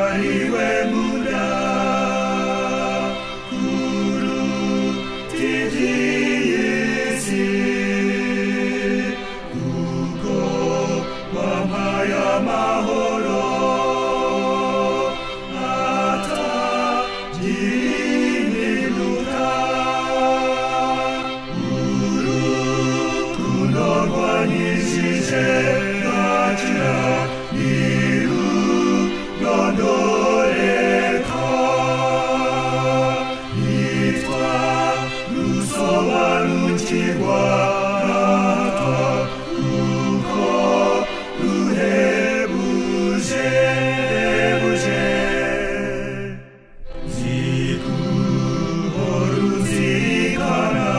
ariwe muda kurutijisi kuko wampaye amahoro atagihinduka urukundo rwanyishije gakira ntirurondoreka nitwa rusobanukirwa natwa kuko ruhebuje zikuhora uzirikana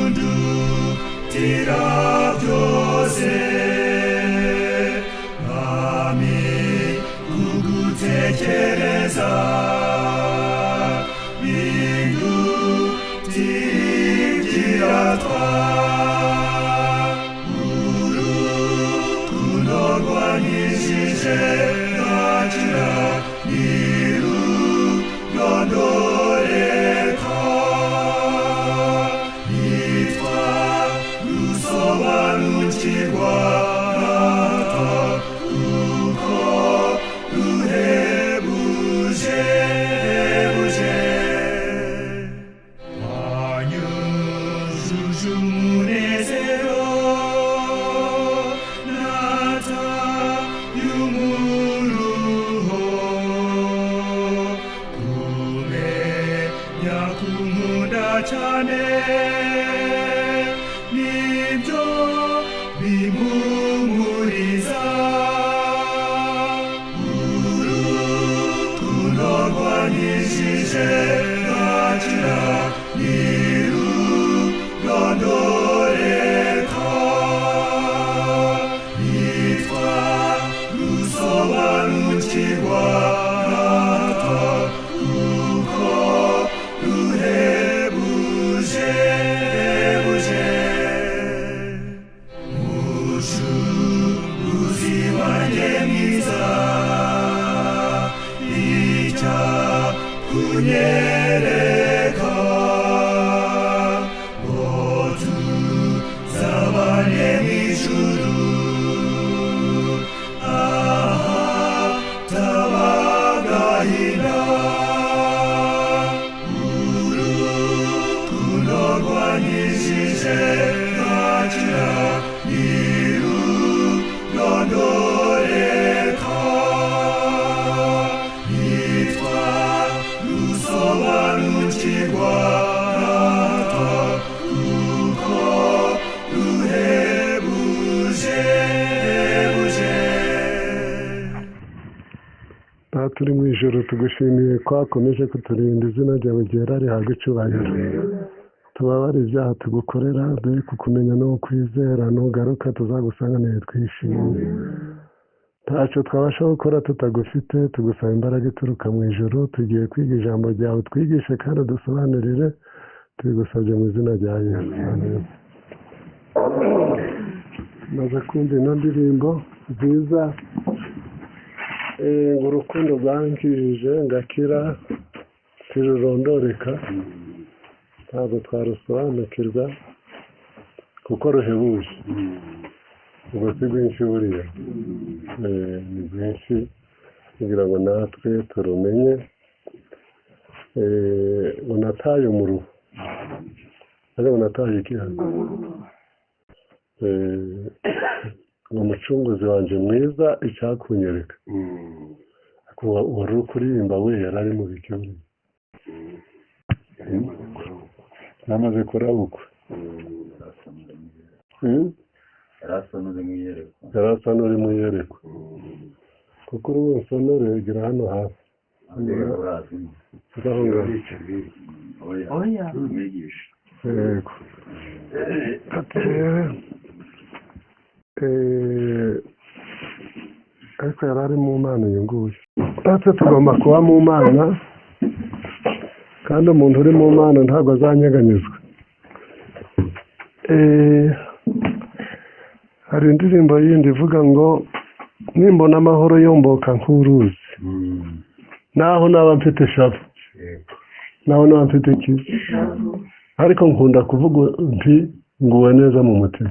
undutira byose kugutekereza bindutira twa urukundo rwanyishije gakira ntirurondoreka nitwa rusobanukirwa natwa kuko ruhebuje wanyujuje umunezero nata y'umuruho kumenya kunkunda cyane nibyo bimpumuriza rwanyishije gakira ntirurondoreka nitwa rusobanukirwa natwa kuko ruhebuje mucuruzi wanjye mwiza kunyereka ngo tuzabane mw'ijuru ahataba agahinda urukundo rwanyishije gakira ntirurondoreka nitwa rusobanukirwa natwa kuko ruhebuje turi mu ijoro tugushimiye ko wakomeje kuturinda izina ryawe ryera rihabwa icyubahiro tubabare ibyaha tugukorera dore kukumenya no kwizera nugaruka tuzagusanganire twishimye ntacyo twabasha gukora tutagufite tugusaba imbaraga ituruka mu ijoro tugiye kwiga ijambo ryawe twigishe kandi dusobanurire tubigusabye mu izina rya Yesu maze kumva ino ndirimbo nziza urukundo rwankijije ngakira ntirurondoreka ntabwo twarusobanukirwa kuko ruhebuje ubwo si rwinshi buriya ni rwinshi kugira ngo natwe turumenye unataye umuruho ariko unataye ikihago umucunguzi wanjye mwiza icyakunyereka wari uri kuririmba we yari ari mu bicyuri namaze kurabukwa yari asa n'uri mu iyerekwa kuko uri bunsonore gira hano hafi ariko yari ari mu mana uyu nguyu natwe tugomba kuba mu mana kandi umuntu uri mu mana ntabwo azanyeganyezwa hari indirimbo yindi ivuga ngo nimbona amahoro yomboka nk'uruzi naho naba mfite shavu naho naba mfite iki ariko nkunda kuvuga nti nguwe neza mu mutima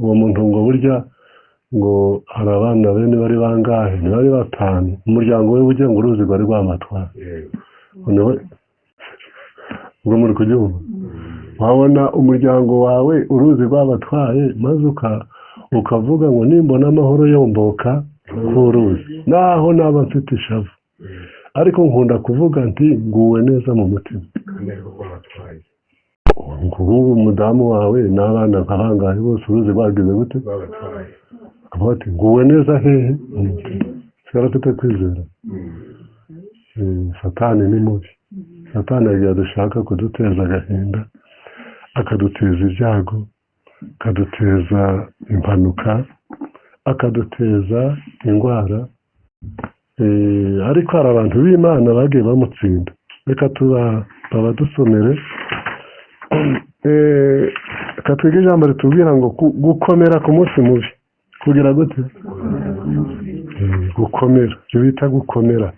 uwo muntu ngo burya ngo hari abana bene bari bangahe ntibari batanu umuryango we ugiye ngo uruzi rwari rwamatwara ubwo muri kubyumva wabona umuryango wawe uruzi rwabatwaye maze ukavuga ngo nimbona amahoro yomboka nk'uruzi naho naba mfite ishavu ariko nkunda kuvuga nti nguwe neza mu mutima ngubu umudamu wawe n'abana nkabangahe bose uruzi rwagize gute akavuga ati nguwe neza hehe mu mutima sigara afite kwizera satani ni mubi satani yagiye dushaka kuduteza agahinda akaduteza ibyago akaduteza impanuka akaduteza indwara ariko hari abantu b'Imana bagiye bamutsinda reka babadusomere reka twige ijambo ritubwira ngo gukomera ku munsi mubi kugira gute gukomera ibyo bita gukomera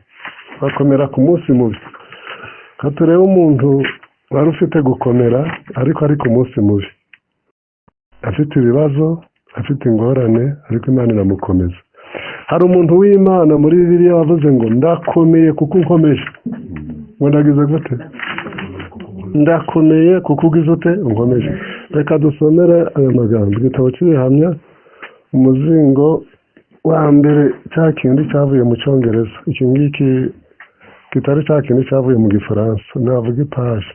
bakomera ku munsi mubi reka turebe umuntu wari ufite gukomera ariko ari ku munsi mubi afite ibibazo afite ingorane ariko Imana iramukomeza hari umuntu w'Imana muri Bibiliya wavuze ngo ndakomeye kuko unkomeje ngo ndagize gute ndakomeye kuko ugize ute unkomeje reka dusomere aya magambo igitabo cy'ibihamya umuzingo wa mbere cya kindi cyavuye mu cyongereza iki ngiki kitari cya kindi cyavuye mu gifaransa navuga ipaje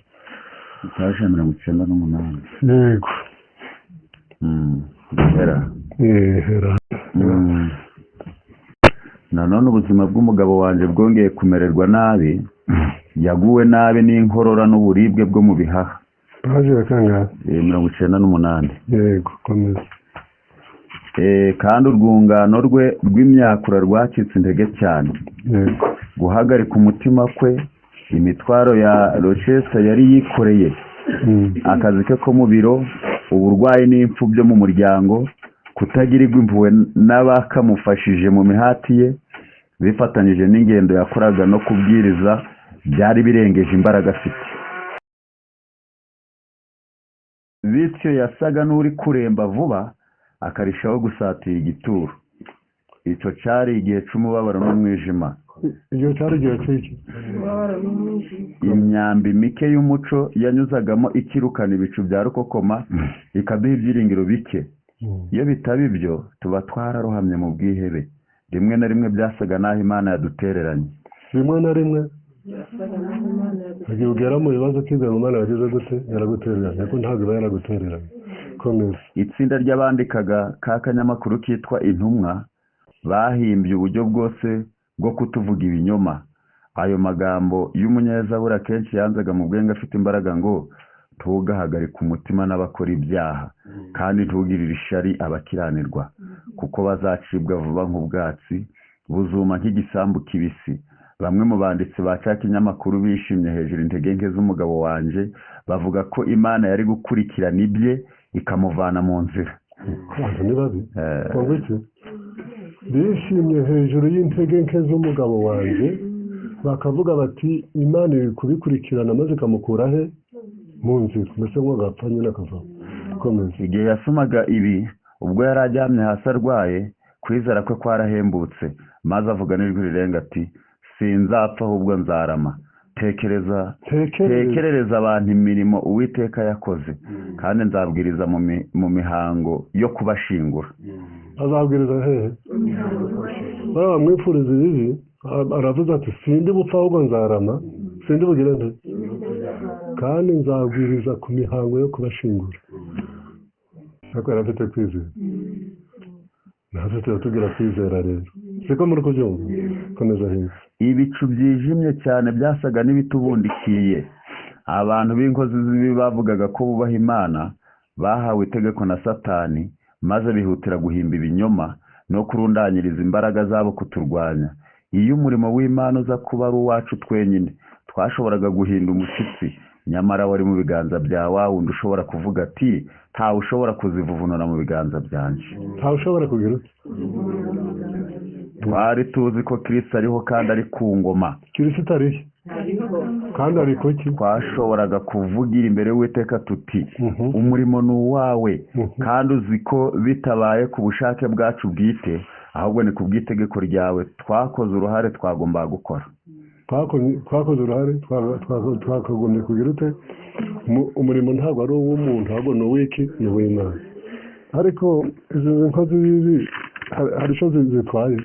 98 yego hera nanone ubuzima bw'umugabo wanjye bwongeye kumererwa nabi yaguwe nabi n'inkorora n'uburibwe bwo mu bihaha paje ya kangahe 98 yego komeza kandi urwungano rwe rw'imyakura rwacitse intege cyane guhagarika umutima kwe imitwaro ya Rochester yari yikoreye akazi ke ko mu biro uburwayi n'impfu byo mu muryango kutagirirwa impuhwe n'abakamufashije mu mihati ye bifatanyije n'ingendo yakoraga no kubwiriza byari birengeje imbaraga afite bityo yasaga n'uri kuremba vuba akarishaho gusatira igituro icyo cyari igihe cy'umubabaro n'umwijima iyo cyari igihe cy'iki imyambi mike y'umuco yanyuzagamo ikirukana ibicu bya rukokoma ikaduha ibyiringiro bike iyo bitaba ibyo tuba twararohamye mu bwihebe rimwe na rimwe byasaga n'aho Imana yadutereranye rimwe na rimwe igihe ugera mu bibazo kizera Imana yagize gute yaragutereranye ariko ntabwo iba yaragutereranye komeza itsinda ry'abandikaga ka kanyamakuru kitwa Intumwa bahimbye uburyo bwose bwo kutuvuga ibinyoma ayo magambo y'umunyezaburi akenshi yanzaga mu bwenge afite imbaraga ngo tugahagarika umutima n'abakora ibyaha kandi tugirira ishari abakiranirwa kuko bazacibwa vuba nk'ubwatsi buzuma nk'igisambu kibisi bamwe mu banditsi ba cya kinyamakuru bishimye hejuru intege nke z'umugabo wanje bavuga ko Imana yari gukurikirana ibye ikamuvana mu nzira ni babi bishimye hejuru y'intege nke z'umugabo wanjye bakavuga bati Imana iri kubikurikirana maze ikamukura he mu nzira mbese ngo agapfa nyine akava komeza igihe yasomaga ibi ubwo yari aryamye hasi arwaye kwizera kwe kwarahembutse maze avuga n'ijwi rirenga ati sinzapfa ahubwo nzarama tekerereza abantu imirimo Uwiteka yakoze kandi nzabwiriza mu mihango yo kubashingura azabwiriza hehe bamwifuriza ibibi aravuze ati sindi bupfa ahubwo nzarama sindi bugire nde kandi nzabwiriza ku mihango yo kubashingura ariko yari afite kwizera natwe turatubwira kwizera rero siko muri kubyumva komeza heza ibicu byijimye cyane byasaga n'ibitubundikiye abantu b'inkozi z'ibibi bavugaga ko bubaha Imana bahawe itegeko na Satani maze bihutira guhimba ibinyoma no kurundanyiriza imbaraga zabo kuturwanya iyo umurimo w'Imana uza kuba ari uwacu twenyine twashoboraga guhinda umushyitsi nyamara wari mu biganza bya wa wundi ushobora kuvuga ati ntawe ushobora kuzivuvunura mu biganza byanjye. ntawe ushobora kugira ute? Twari tuzi ko Kristo ariho kandi ari ku ngoma, Kirisito arihe kandi ari kuki? twashoboraga kuvugira imbere y'Uwiteka tuti Mhm. umurimo ni uwawe, Mhm. kandi uzi ko bitabaye ku bushake bwacu bwite ahubwo ni ku bw'itegeko ryawe twakoze uruhare twagombaga gukora. Twakoze uruhare, twakagombye kugira ute? Umurimo ntabwo ari uw'umuntu ahubwo ni uw'iki? Ni uw'Imana. Ariko izi nkozi z'ibibi hari icyo zitwaye.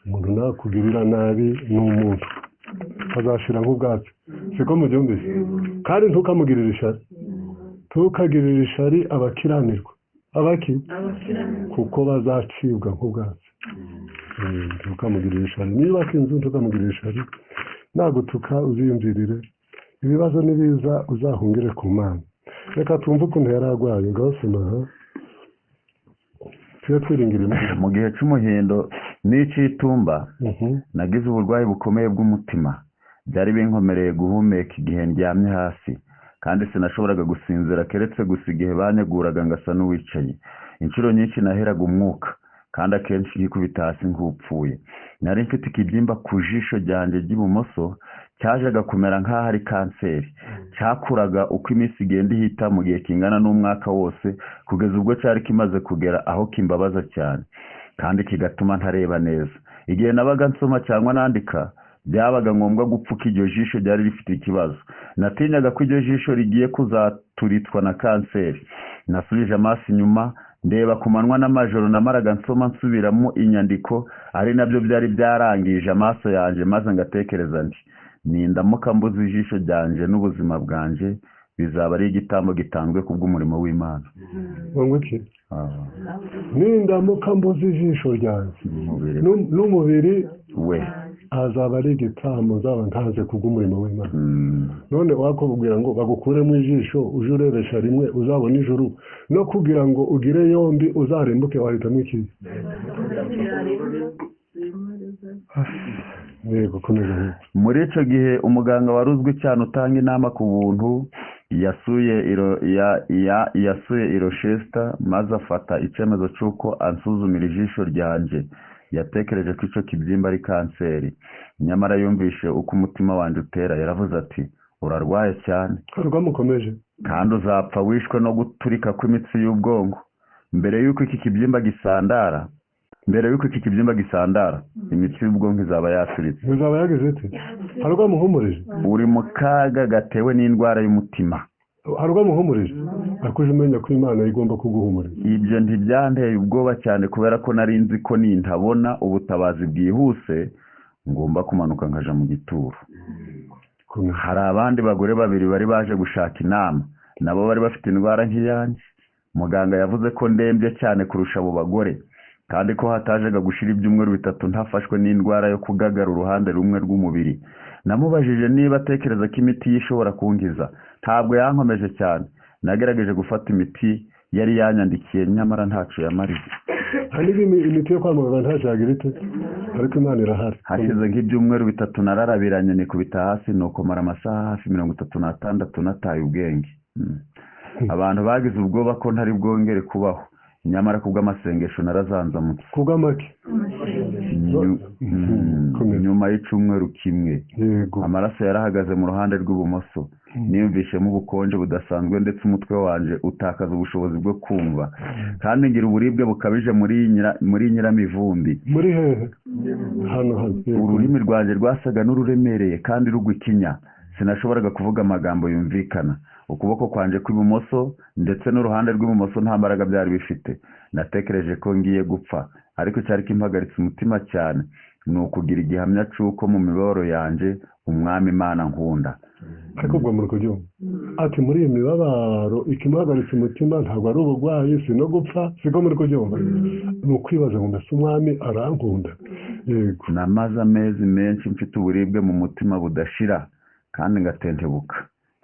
Umuntu nakugirira nabi ni umuntu, azashira nk'ubwatsi, siko mubyumvise? kandi ntukamugirire ishari, ntukagirire ishari abakiranirwa. Abaki? kuko bazacibwa nk'ubwatsi. Ntukamugirire ishari, niba inzu ntukamugirire ishari, nagutuka uziyumvirire, ibibazo nibiza uzahungire ku Mana. Reka twumve ukuntu yari arwaye, ngaho tujye twiringira Imana. Mu gihe cy'umuhindo n'icy'itumba Mhm. nagize uburwayi bukomeye bw'umutima, byari binkomereye guhumeka igihe ndyamye hasi, kandi sinashoboraga gusinzira keretse gusa igihe banyeguraga ngasa n'uwicaye. Inshuro nyinshi naheraga umwuka, kandi akenshi nkikubita hasi nk'upfuye. Nari mfite ikibyimba ku jisho ryanjye ry'ibumoso, cyajaga kumera nk'aho ari kanseri. Cyakuraga uko iminsi igenda ihita mu gihe kingana n'umwaka wose, kugeza ubwo cyari kimaze kugera aho kimbabaza cyane, kandi kigatuma ntareba neza. Igihe nabaga nsoma cyangwa nandika, byabaga ngombwa gupfuka iryo jisho ryari rifite ikibazo. Natinyaga ko iryo jisho rigiye kuzaturitwa na kanseri. Nasubije amaso inyuma, ndeba ku manywa n'amajoro namaraga nsoma nsubiramo inyandiko, ari nabyo byari byarangije amaso yanjye, maze ngatekereza nti nindamuka mbuze ijisho ryanjye n'ubuzima bwanjye, bizaba ari igitambo gitanzwe kubw'umurimo w'Imana. ngo iki? Nindamuka mbuze ijisho ryanjye n'umubiri we azaba ari igitambo nzaba ntanze kubw'umurimo w'Imana. None wakubwira ngo bagukuremo ijisho uje urebesha rimwe uzabona ijuru, no kugira ngo ugire yombi uzarimbuke wahitamo iki? Yego, komeza. Muri icyo gihe umuganga wari uzwi cyane utanga inama ku buntu yasuye i Rochester, maze afata icyemezo cy'uko ansuzumira ijisho ryanjye. Yatekereje ko icyo kibyimba ari kanseri, nyamara yumvishe uko umutima wanjye utera. Yaravuze ati urarwaye cyane Rwamukomeje kandi uzapfa wishwe no guturika kw'imitsi y'ubwonko. Mbere y'uko iki kibyimba gisandara, imitsi y'ubwonko izaba yaturitse. bizaba yagize ite? Hari rwamuhumurije? Uri mu kaga gatewe n'indwara y'umutima. Hari rwamuhumurije? Akuje umenya ko Imana igomba kuguhumuriza. Ibyo ntibyanteye ubwoba cyane, kubera ko nari nzi ko nintabona ubutabazi bwihuse ngomba kumanuka nkaja mu gituro. Hari abandi bagore babiri bari baje gushaka inama, nabo bari bafite indwara nk'iyanjye. Muganga yavuze ko ndembye cyane kurusha abo bagore, kandi ko hatajaga gushira ibyumweru 3 ntafashwe n'indwara yo kugagara uruhande rumwe rw'umubiri. Namubajije niba atekereza ko imiti ishobora kunkiza. Ntabwo yankomeje cyane. Nagerageje gufata imiti yari yanyandikiye, nyamara ntacu yamariye. Hari imiti yo kwa muganga ntacagira ite? Ariko Imana irahari. Hashize nk'ibyumweru 3 nararabiranye nikubita hasi, nuko mara amasaha hafi 36 nataye ubwenge. Abantu bagize ubwoba ko ntari bwongere kubaho, nyamara kubw'amasengesho narazanzamutse. Kubw'amaki? Nyuma y'icyumweru kimwe, Yego. amaraso yarahagaze mu ruhande rw'ibumoso. Niyumvishemo ubukonje budasanzwe, ndetse umutwe wanjye utakaza ubushobozi bwo kumva, kandi ngira uburibwe bukabije muri nyiramivumbi. Muri hehe? Hano. Ururimi rwanjye rwasaga n'ururemereye kandi rugwa ikinya. Sinashoboraga kuvuga amagambo yumvikana. Ukuboko kwanjye kw'ibumoso ndetse n'uruhande rw'ibumoso nta mbaraga byari bifite. Natekereje ko ngiye gupfa, ariko cyari kimpagaritse umutima cyane ni ukugira igihamya cy'uko mu mibabaro yanjye Umwami Imana nkunda. Ariko ubwo muri kubyumva ati muri iyi mibabaro ikimuhagaritse umutima ntabwo ari uburwayi, si no gupfa, siko muri kubyumva. Ni ukwibaza ngo mbese Umwami arankunda. Yego. Namaze amezi menshi mfite uburibwe mu mutima budashira kandi ngatentebuka.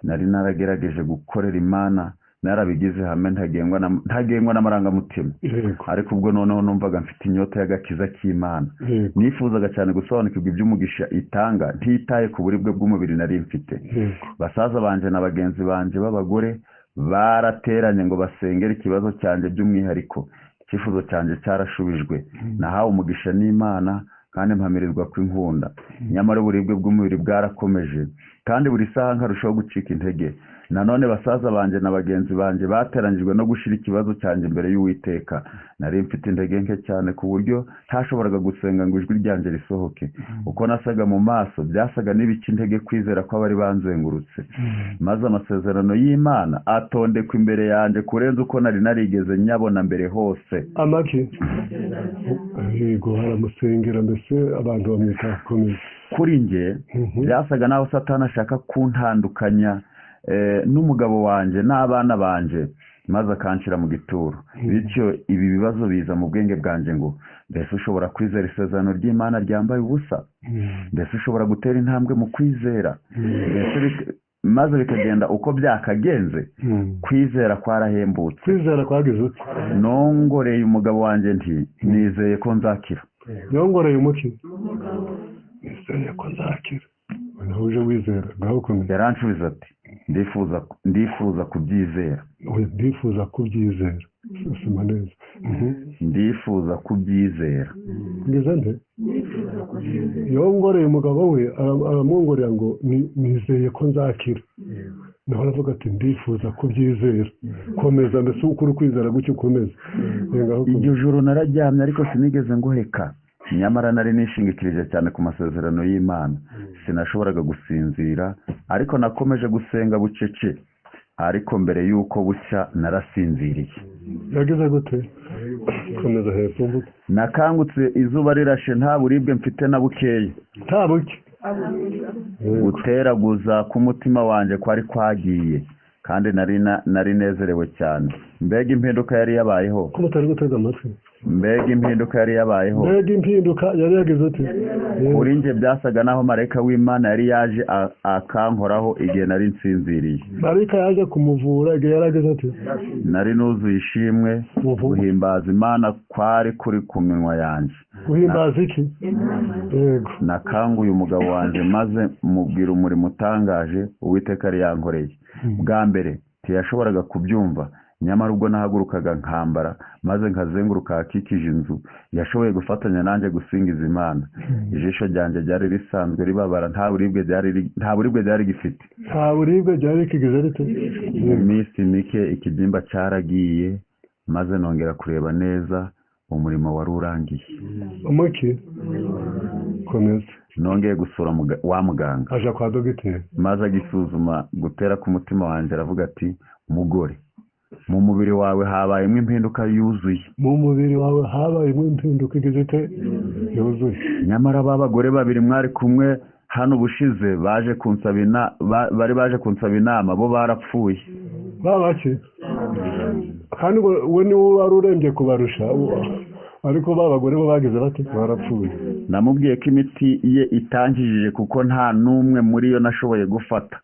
Nari naragerageje gukorera Imana narabigize hamwe ntagengwa n'amarangamutima, yego, ariko ubwo noneho numvaga mfite inyota y'agakiza k'Imana, yego, nifuzaga cyane gusobanukirwa iby'umugisha itanga ntitaye ku buribwe bw'umubiri nari mfite. yego, Basaza banje na bagenzi banje b'abagore barateranye ngo basengere ikibazo cyanjye by'umwihariko. Icyifuzo cyanjye cyarashubijwe, nahawe umugisha n'Imana kandi mpamirizwa kw'inkunda. Nyamara uburibwe bw'umubiri bwarakomeje kandi buri saha nkarushaho gucika intege. Nanone basaza banje na bagenzi banje bateranyijwe no gushira ikibazo cyanjye imbere y'Uwiteka. Nari mfite intege nke cyane ku buryo ntashoboraga gusenga ngo ijwi ryanjye risohoke. Uko nasaga mu maso byasaga n'ibiki intege kwizera ko abari banzengurutse. Maze amasezerano y'Imana atondekwa imbere yanjye kurenza uko nari narigeze nyabona mbere hose. amaki, yego, haramusengera mbese abantu bamwita komeza. Kuri njye byasaga naho Satani ashaka kuntandukanya n'umugabo wanjye n'abana banje, maze akanshira mu gituro. Bityo ibi bibazo biza mu bwenge bwanjye ngo mbese ushobora kwizera isezerano ry'Imana ryambaye ubusa? Mbese ushobora gutera intambwe mu kwizera? Maze bikagenda uko byakagenze. Kwizera kwarahembutse. Kwizera kwagize uti? Nongoreye umugabo wanjye nti nizeye ko nzakira. Yongoreye umuki? Nizeye ko nzakira. Nawe uje wizera ngaho komeza. Yaransubiza ati ndifuza kubyizera. Ndifuza kubyizera. Sima neza. Ndifuza kubyizera. Ngeze nde? Yongoreye umugabo we aramwongorera ngo nizeye ko nzakira. Naho aravuga ati ndifuza kubyizera. Komeza mbese ukuri kwizera gutyo ukomeza. Iryo joro nararyamye ariko sinigeze ngoheka. Nyamara nari nishingikirije cyane ku masezerano y'Imana. Sinashoboraga gusinzira ariko nakomeje gusenga bucece. Ariko mbere y'uko bucya narasinziriye. Yagize gute? Komeza hepfo mvuga. Nakangutse izuba rirashe nta buribwe mfite na bukeya. Nta buke? Guteraguza k'umutima wanjye kwari kwagiye kandi nari nezerewe cyane. Mbega impinduka yari yabayeho. Ko mutari gutega amatwi? Mbega impinduka yari yabayeho. Mbega impinduka yari yagize ute? Kuri njye byasaga naho marayika w'Imana yari yaje akankoraho igihe nari nsinziriye. Marayika yaje kumuvura igihe yari ageze ate? Nari nuzuye ishimwe, guhimbaza Imana kwari kuri ku minwa yanjye. Guhimbaza iki? Yego. Nakanguye umugabo wanjye maze mubwira umurimo utangaje Uwiteka yari yankoreye. Bwa mbere ntiyashoboraga kubyumva, nyamara ubwo nahagurukaga nkambara maze nkazenguruka ahakikije inzu, yashoboye gufatanya nanjye gusingiza Imana. Ijisho ryanjye ryari risanzwe ribabara, nta buribwe ryari gifite. Nta buribwe ryari kigize rite? Mu minsi mike ikibyimba cyaragiye maze nongera kureba neza, umurimo wari urangiye. Umuki? Komeza. Nongeye gusura wa muganga. Aja kwa dogiteri. Maze agisuzuma gutera k'umutima wanjye aravuga ati mugore, mu mubiri wawe habayemo impinduka yuzuye. Mu mubiri wawe habayemo impinduka igize ite? Yuzuye. Nyamara abagore babiri mwari kumwe hano ubushize bari baje kunsaba inama, bo barapfuye. Babaki? Kandi we niwe wari urembye kubarusha, ariko babagore bo bagize bati barapfuye. Namubwiye ko imiti ye itangijije kuko nta n'umwe muri yo nashoboye gufata.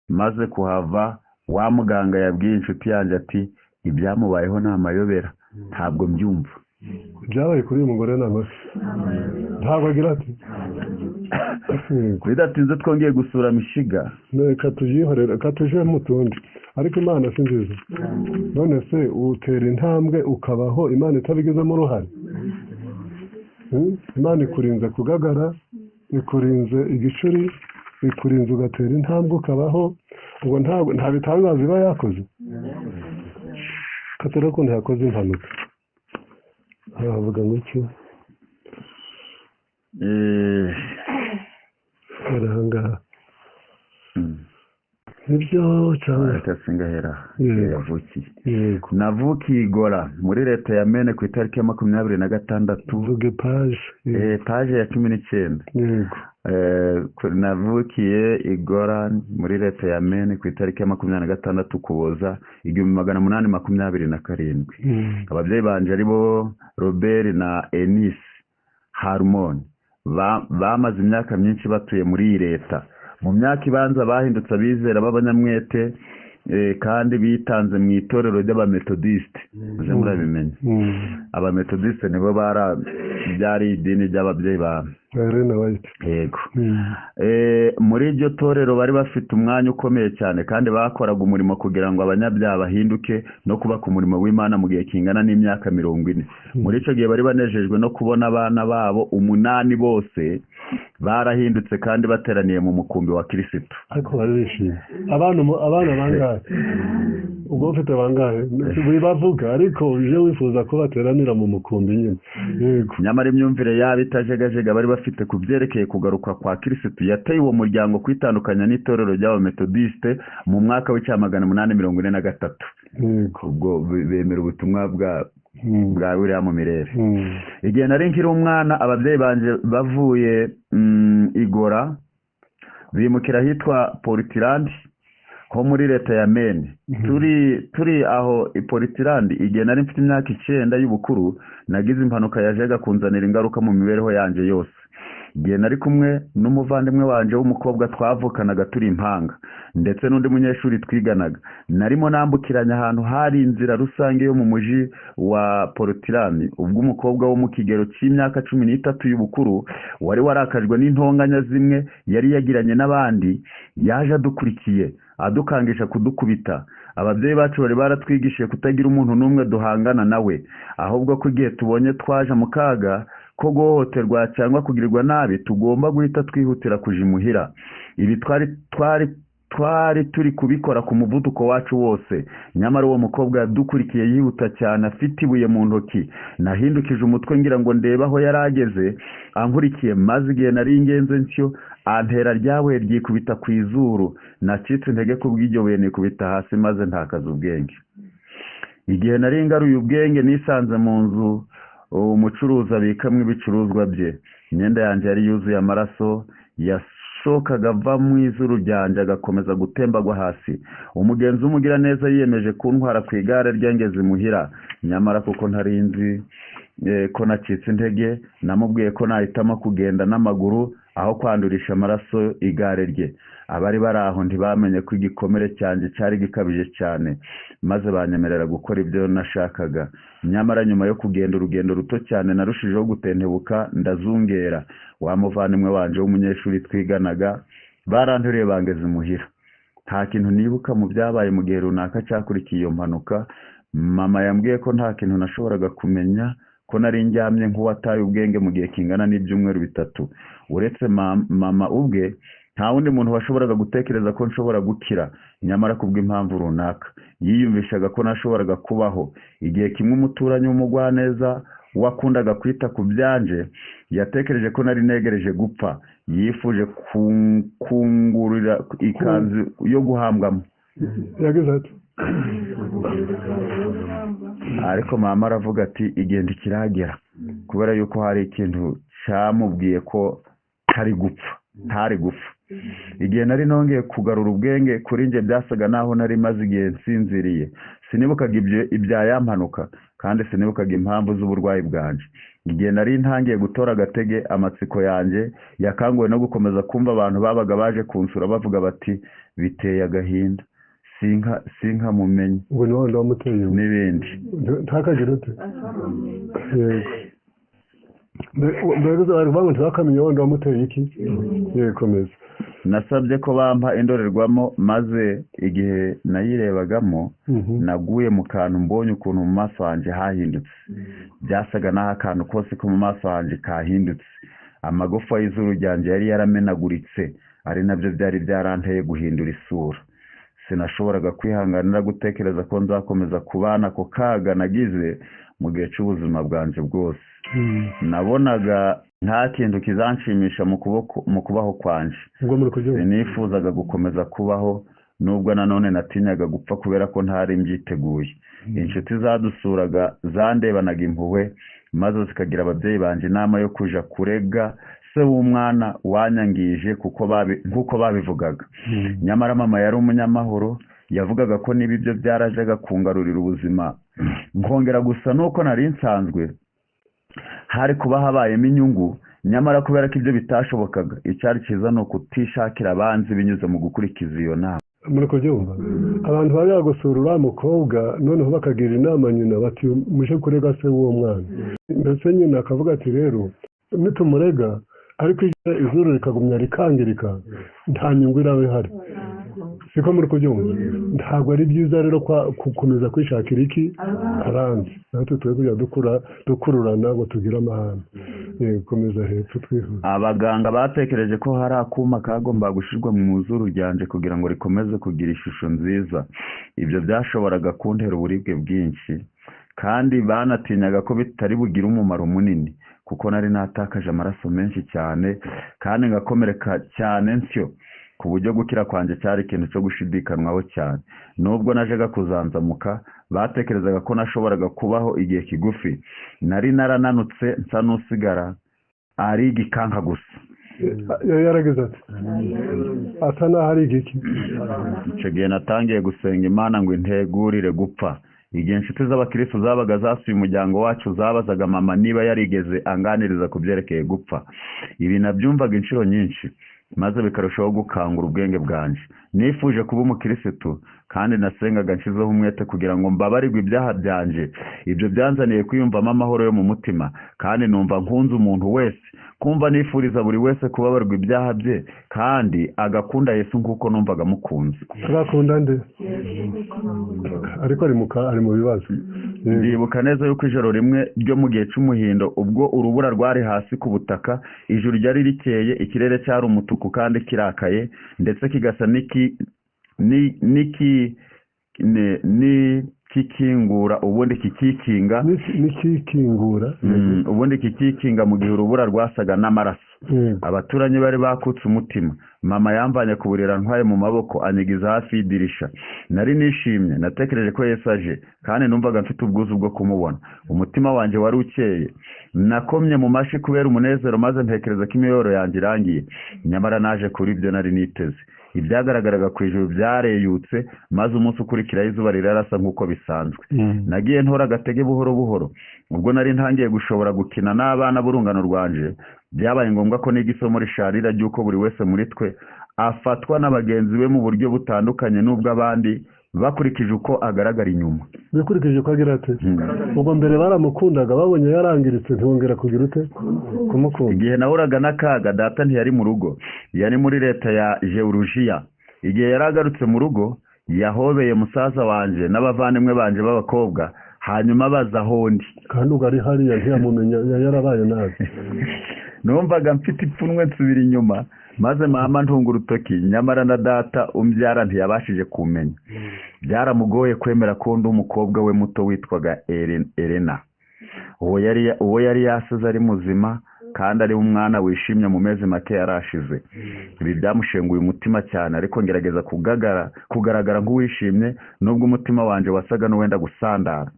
Maze kuhava wa muganga yabwiye inshuti yanjye ati ibyamubayeho ni amayobera, ntabwo mbyumva. Byabaye kuri uyu mugore n'amafi. Ntabwo agira ati bidatinze twongeye gusura Mishiga. Reka tuyihorere, reka tuje mu tundi. Ariko Imana si nziza. None se utera intambwe ukabaho Imana itabigizemo uruhare? Imana ikurinze kugagara, ikurinze igicuri, ikurinze ugatera intambwe ukabaho, ngo nta bitangaza iba yakoze. Katera ukuntu yakoze impanuka. Aravuga ngo iki? Arahangaha. Nibyo cyane. Reka singahera yavukiye. Yego. Navukiye Igora muri leta ya Maine ku itariki ya 26. Vuge page. Page ya 19. Yego. Navukiye Igora muri leta ya Maine ku itariki ya 26 Ukuboza 1827. Ababyeyi banje aribo Robert na Eunice Harmon bamaze imyaka myinshi batuye muri iyi leta. Mu myaka ibanza bahindutse abizera b'abanyamwete kandi bitanze mu itorero ry'abametodisite muze murabimenye abametodisite nibo byari idini ry'ababyeyi ba Ellen White. yego muri iryo torero bari bafite umwanya ukomeye cyane kandi bakoraga umurimo kugira ngo abanyabyaha bahinduke no kubaka umurimo w'Imana mu gihe kingana n'imyaka 40. Muri icyo gihe bari banejejwe no kubona abana babo 8 bose barahindutse kandi bateraniye mu mukumbi wa Kristo. Ariko barishimye. Abana bangahe? Ubwo ufite bangahe? Bibavuga ariko uje wifuza ko bateranira mu mukumbi nyine. Yego. Nyamara imyumvire yabo itajegajega bari bafite ku byerekeye kugaruka kwa Kristo yateye uwo muryango kwitandukanya n'itorero ry'abametodiste mu mwaka w'1843. Ubwo bemera ubutumwa bwa buriya mu mirere. Igihe nari nkiri umwana ababyeyi banje bavuye Igora bimukira hitwa Portland ho muri leta ya Maine. Turi aho i Portland igihe nari mfite imyaka 9 y'ubukuru nagize impanuka yajega kunzanira ingaruka mu mibereho yanje yose. Igihe nari kumwe n'umuvandimwe wanje w'umukobwa twavukanaga turi impanga ndetse n'undi munyeshuri twiganaga, narimo nambukiranya ahantu hari inzira rusange yo mu muji wa Portland ubwo umukobwa wo mu kigero cy'imyaka 13 y'ubukuru wari warakajwe n'intonganya zimwe yari yagiranye n'abandi yaje adukurikiye adukangisha kudukubita. Ababyeyi bacu bari baratwigishije kutagira umuntu n'umwe duhangana nawe, ahubwo ko igihe tubonye twaje mu kaga ko guhohoterwa cyangwa kugirirwa nabi tugomba guhita twihutira kuja imuhira. Ibi twari turi kubikora ku muvuduko wacu wose. Nyamara uwo mukobwa yadukurikiye yihuta cyane afite ibuye mu ntoki. Nahindukije umutwe ngira ngo ndeba aho yarageze ankurikiye, maze igihe nari ingenze ntyo antera ryawe ryikubita ku izuru. Nacitse intege kubw'iryo buye nikubita hasi maze ntakaza ubwenge. Igihe nari ngaruye ubwenge nisanze mu nzu umucuruzi abikamwe ibicuruzwa bye. Imyenda yanjye yari yuzuye amaraso yashokaga ava mu izuru ryanjye agakomeza gutembagwa hasi. Umugenzi umugira neza yiyemeje kuntwara ku igare ryangeze imuhira, nyamara kuko ntari nzi ko nacitse intege namubwiye ko nahitamo kugenda n'amaguru aho kwandurisha amaraso igare rye. Abari bari aho ntibamenye ko igikomere cyanjye cyari gikabije cyane, maze banyemerera gukora ibyo nashakaga. Nyamara nyuma yo kugenda urugendo ruto cyane narushijeho gutentebuka ndazungera. Wa muvandimwe wanje w'umunyeshuri twiganaga baranturiye bangeze imuhira. Nta kintu nibuka mu byabaye mu gihe runaka cyakurikiye iyo mpanuka. Mama yambwiye ko nta kintu nashoboraga kumenya, ko nari njyamye nk'uwataye ubwenge mu gihe kingana n'ibyumweru 3. Uretse mama ubwe nta wundi muntu washoboraga gutekereza ko nshobora gukira. Nyamara kubw'impamvu runaka yiyumvishaga ko nashoboraga kubaho. Igihe kimwe umuturanyi w'umugwaneza wakundaga kwita ku byanje yatekereje ko nari negereje gupfa. Yifuje kungurira ikanzu yo guhambwamo. Yagize ati ariko mama aravuga ati igihe ndikiragera, kubera yuko hari ikintu cyamubwiye ko ntari gupfa. Igihe nari nongeye kugarura ubwenge kuri nje byasaga naho nari maze igihe nsinziriye. Sinibukaga ibya yampanuka kandi sinibukaga impamvu z'uburwayi bwanje. Igihe nari ntangiye gutora agatege amatsiko yanjye yakanguwe no gukomeza kumva abantu babaga baje kunsura bavuga bati biteye agahinda, sinka mumenye ubwo ni wowe wamuteye n'ibindi. Ntakagira ute? Mbega bari bavuga ntibakamenye wowe wamuteye iki? Komeza. Nasabye ko bampa indorerwamo, maze igihe nayirebagamo naguye mu kantu mbonye ukuntu mu maso hanje hahindutse. Byasaga naho akantu kose ko mu maso hanje kahindutse. Amagufa y'izuru ryanjye yari yaramenaguritse, ari nabyo byari byaranteye guhindura isura. Sinashoboraga kwihanganira gutekereza ko nzakomeza kubana ako kaga nagize mu gihe cy'ubuzima bwanje bwose. Nabonaga nta kintu kizanshimisha mu kubaho kwanje. Sinifuzaga gukomeza kubaho, nubwo nanone natinyaga gupfa kubera ko ntari mbyiteguye. Inshuti zadusuraga zandebanaga impuhwe, maze zikagira ababyeyi banje inama yo kuja kurega se w'umwana wanyangije kuko babivugaga. Nyamara mama yari umunyamahoro, yavugaga ko niba ibyo byarajaga kungarurira ubuzima nkongera gusa nuko nari nsanzwe, hari kuba habayemo inyungu. Nyamara kubera ko ibyo bitashobokaga, icyari cyiza ni ukutishakira abanzi binyuze mu gukurikiza iyo nama. muri kubyumva abantu bajya gusura uriya mukobwa noneho bakagira inama nyina bati muje kurega se w'uwo mwana ndetse nyina akavuga ati rero nitumurega ariko izuru rikagumya rikangirika nta nyungu iraba ihari siko muri kubyumva ntabwo ari byiza rero gukomeza kwishakira iki karanze natwe turi kujya dukururana ngo tugire amahane gukomeza hepfo twihuza. Abaganga batekereje ko hari akuma kagomba gushyirwa mu zuru ryanje kugira ngo rikomeze kugira ishusho nziza. Ibyo byashoboraga kuntera uburibwe bwinshi kandi banatinyaga ko bitari bugire umumaro munini kuko nari natakaje amaraso menshi cyane kandi ngakomereka cyane nsyo ku buryo gukira kwanjye cyari ikintu cyo gushidikanwaho cyane. Nubwo najaga kuzanzamuka batekerezaga ko nashoboraga kubaho igihe kigufi. Nari narananutse nsa n'usigara ari igikanka gusa. Yarageze ati asa n'aho ari igiki. Icyo gihe natangiye gusenga Imana ngo integurire gupfa. Igihe inshuti z'abakristo zabaga zasuye umuryango wacu zabazaga mama niba yarigeze anganiriza ku byerekeye gupfa. Ibi nabyumvaga inshuro nyinshi maze bikarushaho gukangura ubwenge bwanjye. Nifuje kuba umukirisitu kandi nasengaga nshizeho umwete kugira ngo mbabarirwe ibyaha byanjye. Ibyo byanzaniye kwiyumvamo amahoro yo mu mutima kandi numva nkunze umuntu wese, kumva nifuriza buri wese kubabarirwa ibyaha bye kandi agakunda Yesu nk'uko numvaga mukunze. Agakunda nde ariko ari mu bibazo. Ndibuka neza yuko ijoro rimwe ryo mu gihe cy'umuhindo ubwo urubura rwari hasi ku butaka, ijuru ryari rikeye, ikirere cyari umutuku kandi kirakaye ndetse kigasa kikingura ubundi kikikinga ubundi kikikinga mu gihe urubura rwasaga n'amaraso. Abaturanyi bari bakutse umutima. Mama yamvanye ku burira ntwaye mu maboko anyigiza hafi y'idirisha. Nari nishimye, natekereje ko Yesu aje kandi numvaga mfite ubwuzu bwo kumubona. Umutima wanjye wari ukeye. Nakomye mu mashi kubera umunezero maze ntekereza ko imibabaro yanjye irangiye. Nyamara naje kuri ibyo nari niteze. Ibyagaragaraga ku ijuru byareyutse maze umunsi ukurikira izuba rirarasa nk'uko bisanzwe. Nagiye ntora agatege buhoro buhoro. Ubwo nari ntangiye gushobora gukina n'abana b'urungano rwanje, byabaye ngombwa ko niga isomo risharira ry'uko buri wese muri twe afatwa na bagenzi be mu buryo butandukanye n'ubwo abandi bakurikije uko agaragara inyuma. Bikurikije ko agira ate? Ubwo mbere baramukundaga babonye yarangiritse ntibongera kugira ute kumukunda. Igihe nahuraga n'akaga data ntiyari mu rugo, yari muri leta ya Georgia. Igihe yaragarutse mu rugo yahobeye musaza wanje n'abavandimwe banje b'abakobwa hanyuma baza hondi. Kandi ubwo ari hariya ntiyamumenya yarabaye nabi. Numvaga mfite ipfunwe nsubira inyuma maze mama ntunga urutoki, nyamara na data umbyara ntiyabashije kumenya. Byaramugoye kwemera ko ndi umukobwa we muto witwaga Elena. Uwo yari yasize ari muzima kandi ari umwana wishimye mu mezi make yarashize. Ibi byamushenguye umutima cyane ariko ngerageza kugaragara nk'uwishimye nubwo umutima wanjye wasaga n'uwenda gusandara.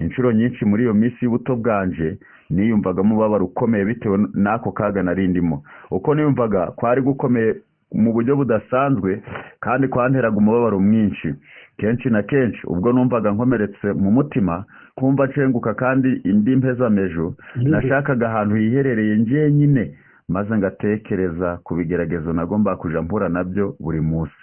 Inshuro nyinshi muri iyo minsi y'ubuto bwanje niyumvaga umubabaro ukomeye bitewe n'ako kaga nari ndimo. Uko niyumvaga kwari gukomeye mu buryo budasanzwe kandi kwanteraga umubabaro mwinshi. Kenshi na kenshi ubwo numvaga nkomeretse mu mutima, kumva nshenguka kandi indi mpezamejo, nashakaga ahantu hiherereye njyenyine maze ngatekereza ku bigeragezo nagomba kuja mpura nabyo buri munsi.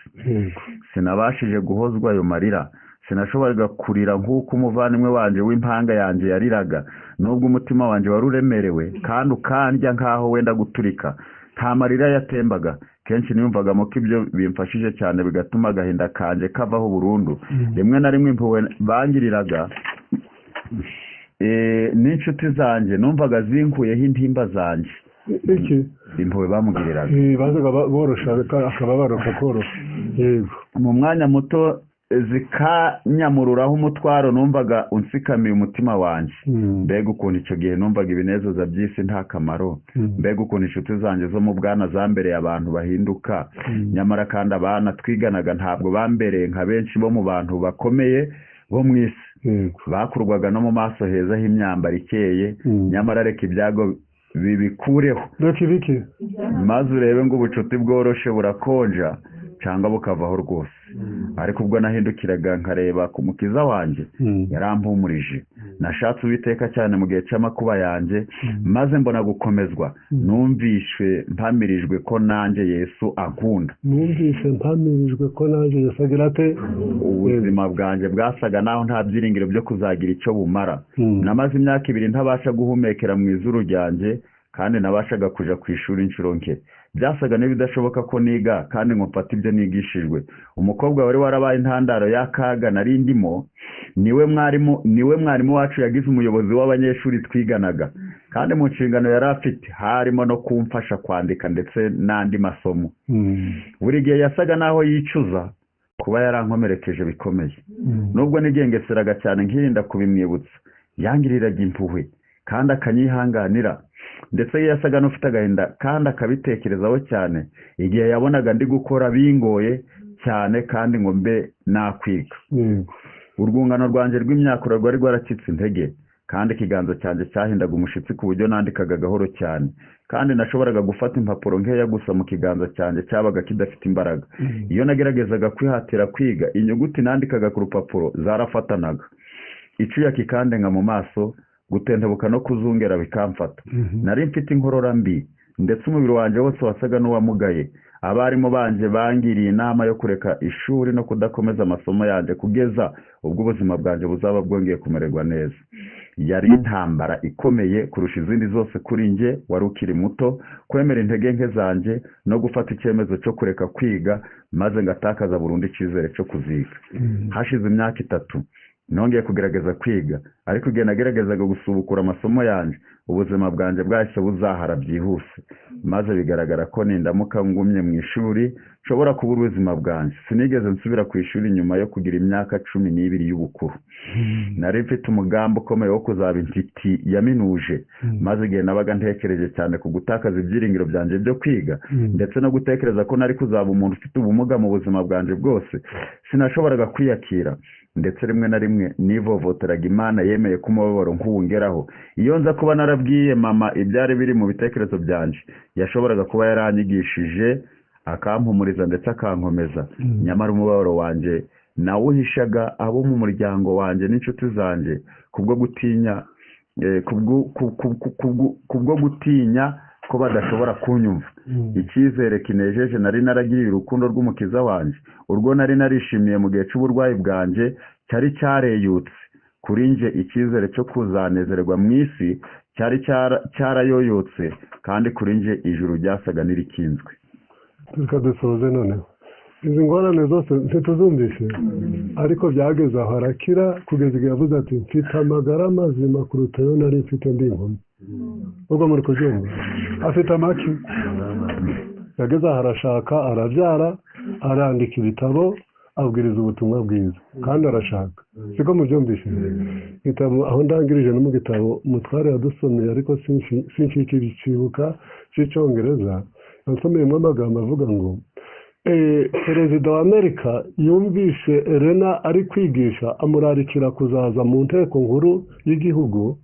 Sinabashije guhozwa ayo marira. Sinashoboraga kurira nk'uko umuvandimwe wanje w'impanga yanjye yariraga, nubwo umutima wanjye wari uremerewe kandi ukandya nk'aho wenda guturika. Nta marira yatembaga. Kenshi niyumvagamo ko ibyo bimfashije cyane bigatuma agahinda kanje kavaho burundu. Rimwe na rimwe impuhwe bangiriraga n'inshuti zanjye numvaga zinkuyeho intimba zanjye. Iki impuhwe bamugiriraga bazaga borosha akababaro kakoroha. Yego, mu mwanya muto zikanyamururaho umutwaro numvaga unsikamiye umutima wanjye. Mbega ukuntu icyo gihe numvaga ibinezeza by'isi nta kamaro. Mbega ukuntu inshuti zanjye zo mu bwana zambereye abantu bahinduka. Nyamara kandi abana twiganaga ntabwo bambereye nka benshi bo mu bantu bakomeye bo mu isi. Bakurwaga no mu maso heza h'imyambaro ikeye. Nyamara reka ibyago bibikureho reka ibiki maze urebe ngo ubucuti bworoshe burakonja cyangwa bukavaho rwose. Ariko ubwo nahindukiraga nkareba ku mukiza wanjye yarampumurije. Nashatse Uwiteka cyane mu gihe cy'amakuba yanjye, maze mbona gukomezwa. Numvishwe mpamirijwe ko nanjye Yesu ankunda. Numvise mpamirijwe ko nanjye Yesu agira ate? Ubuzima bwanjye bwasaga naho nta byiringiro byo kuzagira icyo bumara. Namaze imyaka 2 ntabasha guhumekera mu izuru ryanjye, kandi nabashaga kuja ku ishuri inshuro nke. Byasaga n'ibidashoboka ko niga kandi ngo mfate ibyo nigishijwe. Umukobwa wari warabaye intandaro y'akaga nari ndimo, niwe mwarimu wacu yagize umuyobozi w'abanyeshuri twiganaga, kandi mu nshingano yari afite harimo no kumfasha kwandika ndetse n'andi masomo. Buri gihe yasaga naho yicuza kuba yarankomerekeje bikomeye. Nubwo nigengeseraga cyane nkirinda kubimwibutsa, yangiriraga impuhwe kandi akanyihanganira, ndetse yasaga n'ufite agahinda kandi akabitekerezaho cyane igihe yabonaga ndi gukora bingoye cyane kandi ngo mbe nakwiga. Urwungano rwanjye rw'imyaka rwari rwaracitse intege, kandi ikiganza cyanjye cyahindaga umushitsi ku buryo nandikaga gahoro cyane, kandi nashoboraga gufata impapuro nkeya gusa mu kiganza cyanjye cyabaga kidafite imbaraga. Iyo nageragezaga kwihatira kwiga, inyuguti nandikaga ku rupapuro zarafatanaga, icyuya kikandenga mu maso, gutentebuka no kuzungera bikamfata. Nari mfite inkorora mbi, ndetse umubiri wanjye wose wasaga n'uwamugaye. Abarimu banje bangiriye inama yo kureka ishuri no kudakomeza amasomo yanjye kugeza ubwo ubuzima bwanjye buzaba bwongeye kumererwa neza. Yari intambara ikomeye kurusha izindi zose kuri njye wari ukiri muto, kwemera intege nke zanjye no gufata icyemezo cyo kureka kwiga, maze ngatakaza burundu icyizere cyo kuziga. Hashize imyaka 3 nongeye kugerageza kwiga, ariko igihe nageragezaga gusubukura amasomo yanjye, ubuzima bwanjye bwahise buzahara byihuse, maze bigaragara ko nindamuka ngumye mu ishuri nshobora kubura ubuzima bwanjye. Sinigeze nsubira ku ishuri nyuma yo kugira imyaka 12 y'ubukuru. Nari mfite umugambi ukomeye wo kuzaba intiti yaminuje, maze igihe nabaga ntekereje cyane ku gutakaza ibyiringiro byanjye byo kwiga, ndetse no gutekereza ko nari kuzaba umuntu ufite ubumuga mu buzima bwanjye bwose, sinashoboraga kwiyakira. Ndetse rimwe na rimwe nivovoteraga Imana yemeye ko umubabaro nk'uwungeraho. Iyo nza kuba narabwiye mama ibyari biri mu bitekerezo byanjye, yashoboraga kuba yaranyigishije, akampumuriza ndetse akankomeza. Nyamara umubabaro wanjye nawuhishaga abo mu muryango wanjye n'inshuti zanjye kubwo gutinya ko badashobora kunyumva. Icyizere kinejeje nari naragiriye urukundo rw'umukiza wanjye, urwo nari narishimiye mu gihe cy'uburwayi bwanjye, cyari cyareyutse kuri nje. Icyizere cyo kuzanezerwa mu isi cyari cyarayoyotse, kandi kuri nje ijuru ryasaga n'irikinzwe. Reka dusoze noneho. Izi ngorane zose ntituzumvishe, ariko byageze aho arakira, kugeza igihe yavuze ati mfite amagara mazima kuruta ayo nari mfite ndi inkumi. Ubwo muri kubyumva, afite amaki. Yageze aho arashaka, arabyara, arandika ibitabo, abwiriza ubutumwa bwiza, kandi arashaka. Siko mubyumvishe. Igitabo aho ndangirije no mu gitabo umutware yadusomeye, ariko sinshyikibuka cy'icyongereza, yansomeyemo amagambo avuga ngo Perezida wa Amerika yumvishe Elena ari kwigisha, amurarikira kuzaza mu nteko nkuru y'igihugu,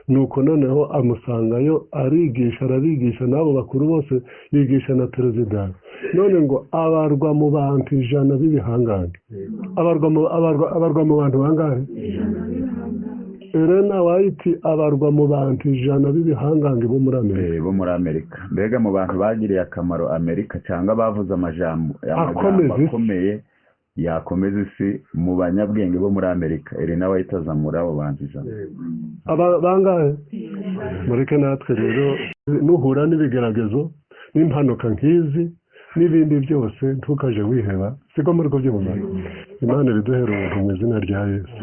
nuko noneho amusangayo arabigisha n'abo bakuru bose yigisha na perezida. None ngo abarwa mu bantu 100 b'ibihangange. Abarwa mu bantu bangahe? Elena White abarwa mu bantu 100 b'ibihangange bo muri Amerika. Mbega mu bantu bagiriye akamaro Amerika, cyangwa bavuze amajambo akomeye yakomeza isi mu banyabwenge bo muri Amerika. Elena White azamura abo bantu 100. Bangahe? Mureke natwe rero nuhura n'ibigeragezo n'impanuka nk'izi n'ibindi byose ntukaje wiheba. Siko muri kubyumva. Imana ibiduhere ubuntu mu izina rya Yesu.